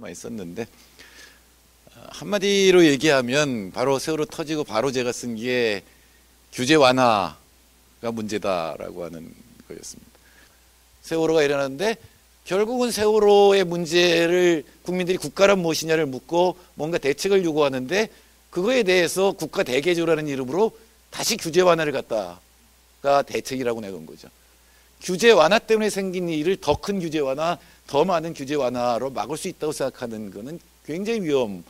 많이 썼는데 한마디로 얘기하면 바로 세월호 터지고 바로 제가 쓴 게 규제 완화가 문제다라고 하는 거였습니다. 세월호가 일어났는데 결국은 세월호의 문제를 국민들이 국가란 무엇이냐를 묻고 뭔가 대책을 요구하는데 그거에 대해서 국가 대개조라는 이름으로 다시 규제 완화를 갖다가 대책이라고 내건 거죠. 규제 완화 때문에 생긴 일을 더 큰 규제 완화, 더 많은 규제 완화로 막을 수 있다고 생각하는 것은 굉장히 위험한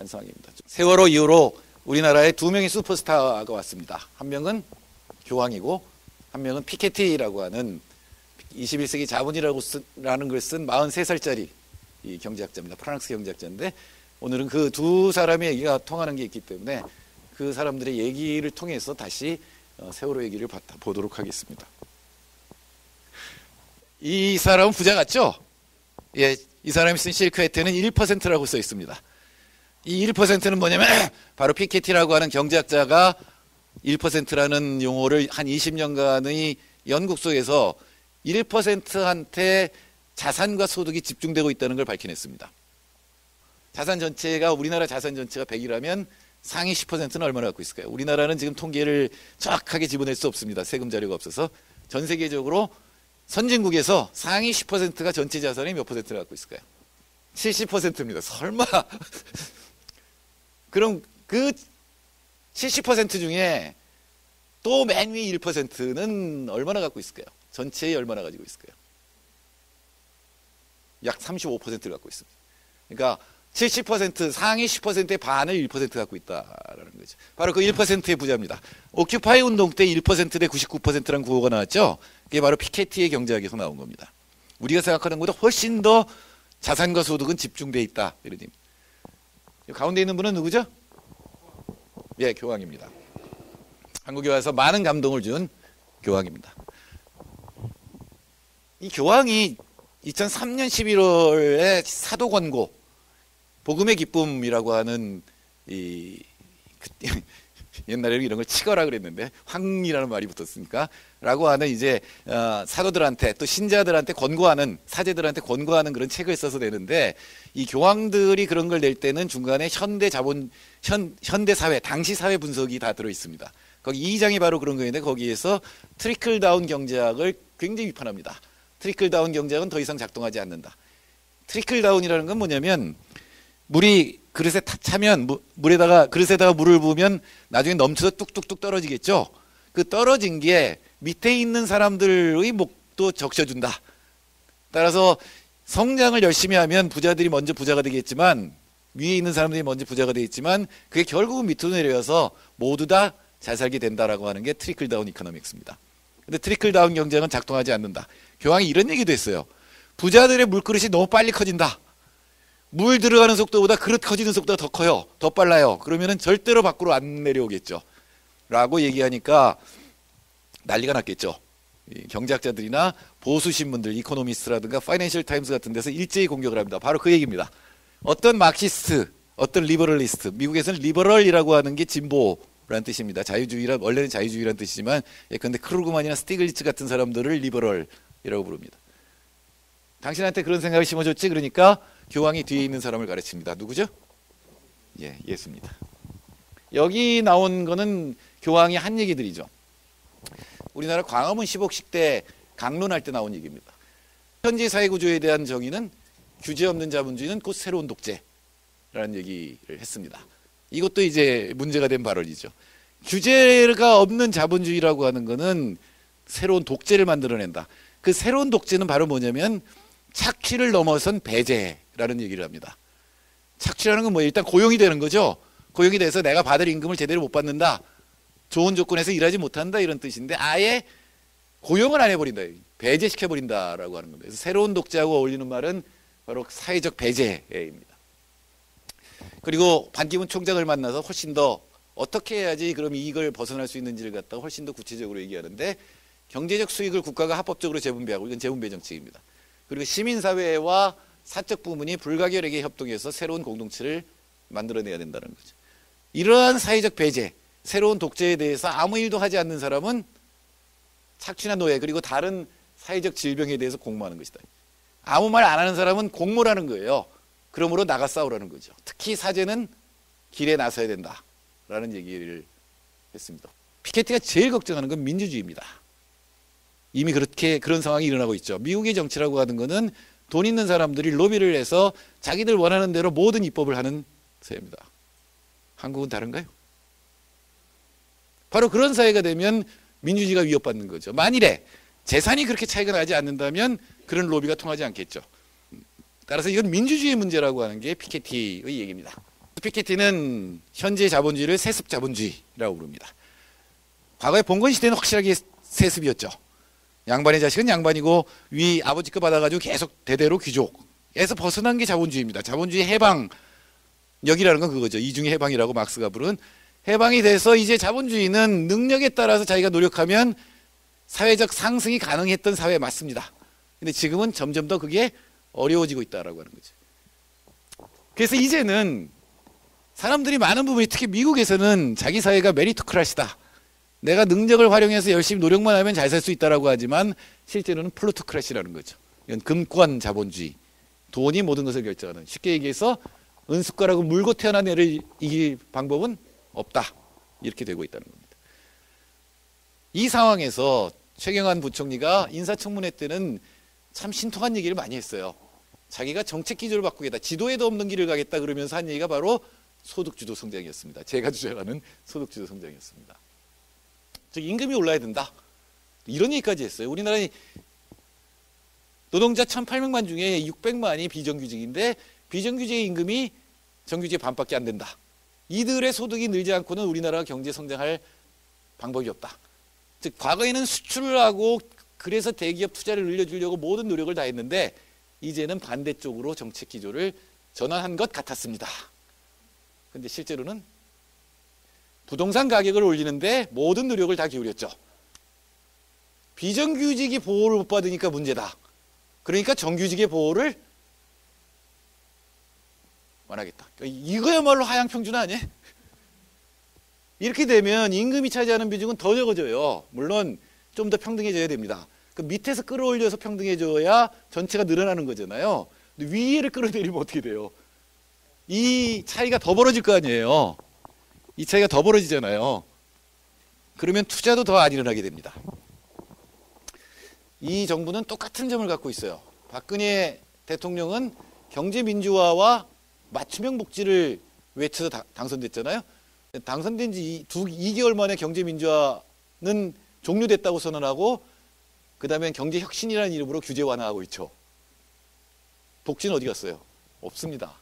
상황입니다. 세월호 이후로 우리나라에 두 명의 슈퍼스타가 왔습니다. 한 명은 교황이고 한 명은 피케티라고 하는 21세기 자본이라는 걸 쓴 43살짜리 이 경제학자입니다. 프랑스 경제학자인데 오늘은 그 두 사람의 얘기가 통하는 게 있기 때문에 그 사람들의 얘기를 통해서 다시 세월호 얘기를 보도록 하겠습니다. 이 사람은 부자 같죠? 예, 이 사람이 쓴 실크 혜태는 1%라고 써 있습니다. 이 1%는 뭐냐면 바로 피케티라고 하는 경제학자가 1%라는 용어를 한 20년간의 연구 속에서 1%한테 자산과 소득이 집중되고 있다는 걸 밝혀냈습니다. 자산 전체가 우리나라 자산 전체가 100이라면 상위 10%는 얼마나 갖고 있을까요? 우리나라는 지금 통계를 정확하게 집어낼 수 없습니다. 세금 자료가 없어서. 전 세계적으로 선진국에서 상위 10%가 전체 자산의 몇 %를 갖고 있을까요? 70%입니다. 설마. 그럼 그 70% 중에 또 맨 위 1%는 얼마나 갖고 있을까요? 전체에 얼마나 가지고 있을까요? 약 35%를 갖고 있습니다. 그러니까 70% 상위 10%의 반을 1% 갖고 있다라는 거죠. 바로 그 1%의 부자입니다. 오큐파이 운동 때 1% 대 99%라는 구호가 나왔죠. 그게 바로 피케티의 경제학에서 나온 겁니다. 우리가 생각하는 것보다 훨씬 더 자산과 소득은 집중되어 있다. 이런 의미. 가운데 있는 분은 누구죠? 예, 교황입니다. 한국에 와서 많은 감동을 준 교황입니다. 이 교황이 2003년 11월에 사도 권고 복음의 기쁨이라고 하는 옛날에는 이런 걸 치거라 그랬는데 황이라는 말이 붙었으니까 라고 하는 이제 사도들한테 또 신자들한테 권고하는 사제들한테 권고하는 그런 책을 써서 내는데 이 교황들이 그런 걸 낼 때는 중간에 현대 사회 당시 사회 분석이 다 들어 있습니다. 거기 2장이 바로 그런 거였는데 거기에서 트리클 다운 경제학을 굉장히 비판합니다. 트리클 다운 경제학은 더 이상 작동하지 않는다. 트리클 다운이라는 건 뭐냐면 물이 그릇에 차면 그릇에다가 물을 부으면 나중에 넘쳐서 뚝뚝뚝 떨어지겠죠. 그 떨어진 게 밑에 있는 사람들의 목도 적셔준다. 따라서 성장을 열심히 하면 부자들이 먼저 부자가 되겠지만 위에 있는 사람들이 먼저 부자가 되겠지만 그게 결국은 밑으로 내려와서 모두 다 잘 살게 된다라고 하는 게 트리클 다운 이코노믹스입니다. 근데 트리클 다운 경제학은 작동하지 않는다. 교황이 이런 얘기도 했어요. 부자들의 물그릇이 너무 빨리 커진다. 물 들어가는 속도보다 그릇 커지는 속도가 더 커요. 더 빨라요. 그러면은 절대로 밖으로 안 내려오겠죠. 라고 얘기하니까 난리가 났겠죠. 경제학자들이나 보수 신문들, 이코노미스트라든가 파이낸셜 타임스 같은 데서 일제히 공격을 합니다. 바로 그 얘기입니다. 어떤 마크시스트, 어떤 리버럴리스트, 미국에서는 리버럴이라고 하는 게 진보라는 뜻입니다. 원래는 자유주의라는 뜻이지만 예컨대 크루그만이나 스티글리츠 같은 사람들을 리버럴이라고 부릅니다. 당신한테 그런 생각을 심어줬지? 그러니까 교황이 뒤에 있는 사람을 가르칩니다. 누구죠? 예, 예수입니다. 여기 나온 거는 교황이 한 얘기들이죠. 우리나라 광화문 10억식 때 강론할 때 나온 얘기입니다. 현재 사회구조에 대한 정의는 규제 없는 자본주의는 곧 새로운 독재라는 얘기를 했습니다. 이것도 이제 문제가 된 발언이죠. 규제가 없는 자본주의라고 하는 거는 새로운 독재를 만들어낸다. 그 새로운 독재는 바로 뭐냐면 착취를 넘어선 배제라는 얘기를 합니다. 착취라는 건 뭐 일단 고용이 되는 거죠. 고용이 돼서 내가 받을 임금을 제대로 못 받는다. 좋은 조건에서 일하지 못한다 이런 뜻인데 아예 고용을 안 해버린다. 배제시켜버린다라고 하는 겁니다. 그래서 새로운 독재하고 어울리는 말은 바로 사회적 배제입니다. 그리고 반기문 총장을 만나서 훨씬 더 어떻게 해야지 그럼 이익을 벗어날 수 있는지를 갖다가 훨씬 더 구체적으로 얘기하는데 경제적 수익을 국가가 합법적으로 재분배하고 이건 재분배 정책입니다. 그리고 시민사회와 사적 부문이 불가결하게 협동해서 새로운 공동체를 만들어내야 된다는 거죠. 이러한 사회적 배제, 새로운 독재에 대해서 아무 일도 하지 않는 사람은 착취나 노예 그리고 다른 사회적 질병에 대해서 공모하는 것이다. 아무 말 안 하는 사람은 공모라는 거예요. 그러므로 나가 싸우라는 거죠. 특히 사제는 길에 나서야 된다라는 얘기를 했습니다. 피케티가 제일 걱정하는 건 민주주의입니다. 이미 그런 상황이 일어나고 있죠. 미국의 정치라고 하는 거는 돈 있는 사람들이 로비를 해서 자기들 원하는 대로 모든 입법을 하는 사회입니다. 한국은 다른가요? 바로 그런 사회가 되면 민주주의가 위협받는 거죠. 만일에 재산이 그렇게 차이가 나지 않는다면 그런 로비가 통하지 않겠죠. 따라서 이건 민주주의 문제라고 하는 게 피케티의 얘기입니다. 피케티는 현재 자본주의를 세습 자본주의라고 부릅니다. 과거에 봉건 시대는 확실하게 세습이었죠. 양반의 자식은 양반이고 위 아버지 거 받아가지고 계속 대대로 귀족에서 벗어난 게 자본주의입니다. 자본주의 해방역이라는 건 그거죠. 이중의 해방이라고 막스가 부른 해방이 돼서 이제 자본주의는 능력에 따라서 자기가 노력하면 사회적 상승이 가능했던 사회에 맞습니다. 근데 지금은 점점 더 그게 어려워지고 있다라고 하는 거죠. 그래서 이제는 사람들이 많은 부분이 특히 미국에서는 자기 사회가 메리토크라시다. 내가 능력을 활용해서 열심히 노력만 하면 잘 살 수 있다라고 하지만 실제로는 플루토크라시라는 거죠. 이건 금권 자본주의. 돈이 모든 것을 결정하는. 쉽게 얘기해서 은숟가락을 물고 태어난 애를 이길 방법은 없다. 이렇게 되고 있다는 겁니다. 이 상황에서 최경환 부총리가 인사청문회 때는 참 신통한 얘기를 많이 했어요. 자기가 정책 기조를 바꾸겠다. 지도에도 없는 길을 가겠다 그러면서 한 얘기가 바로 소득주도 성장이었습니다. 제가 주장하는 소득주도 성장이었습니다. 즉 임금이 올라야 된다. 이런 얘기까지 했어요. 우리나라의 노동자 1,800만 중에 600만이 비정규직인데 비정규직의 임금이 정규직의 반밖에 안 된다. 이들의 소득이 늘지 않고는 우리나라가 경제 성장할 방법이 없다. 즉 과거에는 수출을 하고 그래서 대기업 투자를 늘려주려고 모든 노력을 다 했는데 이제는 반대쪽으로 정책 기조를 전환한 것 같았습니다. 근데 실제로는 부동산 가격을 올리는데 모든 노력을 다 기울였죠. 비정규직이 보호를 못 받으니까 문제다. 그러니까 정규직의 보호를 원하겠다. 이거야말로 하향평준 아니에요? 이렇게 되면 임금이 차지하는 비중은 더 적어져요. 물론 좀 더 평등해져야 됩니다. 그 밑에서 끌어올려서 평등해져야 전체가 늘어나는 거잖아요. 근데 위를 끌어내리면 어떻게 돼요? 이 차이가 더 벌어질 거 아니에요. 이 차이가 더 벌어지잖아요. 그러면 투자도 더 안 일어나게 됩니다. 이 정부는 똑같은 점을 갖고 있어요. 박근혜 대통령은 경제민주화와 맞춤형 복지를 외쳐서 당선됐잖아요. 당선된 지 2개월 만에 경제민주화는 종료됐다고 선언하고 그 다음에 경제혁신이라는 이름으로 규제 완화하고 있죠. 복지는 어디 갔어요? 없습니다.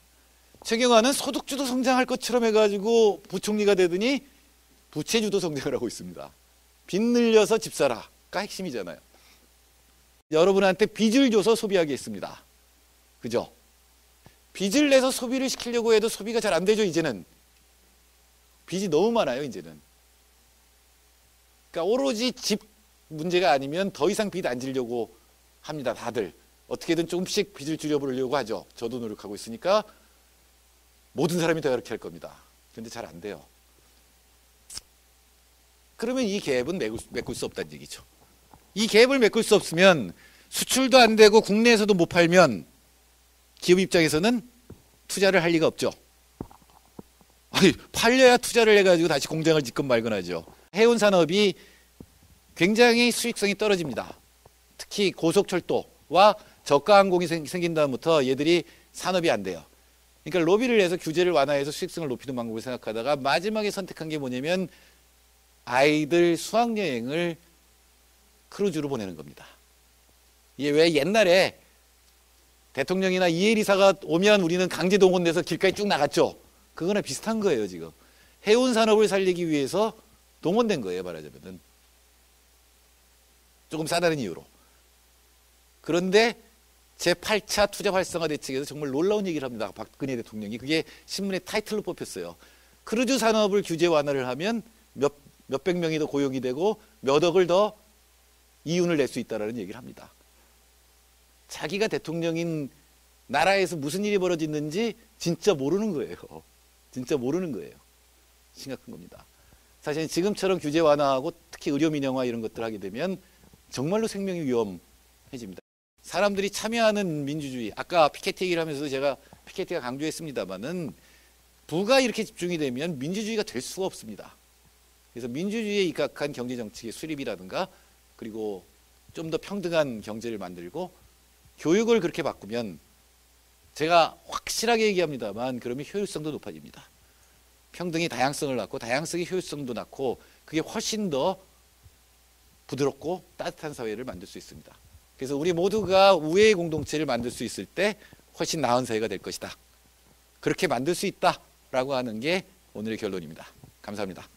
최경환은 소득주도 성장할 것처럼 해가지고 부총리가 되더니 부채주도 성장을 하고 있습니다. 빚 늘려서 집 사라가 핵심이잖아요. 여러분한테 빚을 줘서 소비하게 했습니다. 그죠? 빚을 내서 소비를 시키려고 해도 소비가 잘 안 되죠, 이제는. 빚이 너무 많아요, 이제는. 그러니까 오로지 집 문제가 아니면 더 이상 빚 안 지려고 합니다, 다들. 어떻게든 조금씩 빚을 줄여보려고 하죠. 저도 노력하고 있으니까 모든 사람이 다 그렇게 할 겁니다. 그런데 잘 안 돼요. 그러면 이 갭은 메꿀 수 없다는 얘기죠. 이 갭을 메꿀 수 없으면 수출도 안 되고 국내에서도 못 팔면 기업 입장에서는 투자를 할 리가 없죠. 아니, 팔려야 투자를 해가지고 다시 공장을 짓건 말건 하죠. 해운 산업이 굉장히 수익성이 떨어집니다. 특히 고속철도와 저가 항공이 생긴 다음부터 얘들이 산업이 안 돼요. 그러니까 로비를 해서 규제를 완화해서 수익성을 높이는 방법을 생각하다가 마지막에 선택한 게 뭐냐면 아이들 수학여행을 크루즈로 보내는 겁니다. 이게 왜 옛날에 대통령이나 이혜리사가 오면 우리는 강제 동원돼서 길가에 쭉 나갔죠. 그거나 비슷한 거예요, 지금. 해운 산업을 살리기 위해서 동원된 거예요, 말하자면은. 조금 싸다는 이유로. 그런데 제8차 투자 활성화 대책에서 정말 놀라운 얘기를 합니다. 박근혜 대통령이. 그게 신문의 타이틀로 뽑혔어요. 크루즈 산업을 규제 완화를 하면 몇백 명이 더 고용이 되고 몇 억을 더 이윤을 낼 수 있다는 얘기를 합니다. 자기가 대통령인 나라에서 무슨 일이 벌어지는지 진짜 모르는 거예요. 진짜 모르는 거예요. 심각한 겁니다. 사실 지금처럼 규제 완화하고 특히 의료 민영화 이런 것들 하게 되면 정말로 생명이 위험해집니다. 사람들이 참여하는 민주주의, 아까 피케티 얘기를 하면서 제가 피케티가 강조했습니다마는 부가 이렇게 집중이 되면 민주주의가 될 수가 없습니다. 그래서 민주주의에 입각한 경제 정책의 수립이라든가 그리고 좀 더 평등한 경제를 만들고 교육을 그렇게 바꾸면 제가 확실하게 얘기합니다만 그러면 효율성도 높아집니다. 평등이 다양성을 낳고 다양성이 효율성도 낳고 그게 훨씬 더 부드럽고 따뜻한 사회를 만들 수 있습니다. 그래서 우리 모두가 우애의 공동체를 만들 수 있을 때 훨씬 나은 사회가 될 것이다. 그렇게 만들 수 있다라고 하는 게 오늘의 결론입니다. 감사합니다.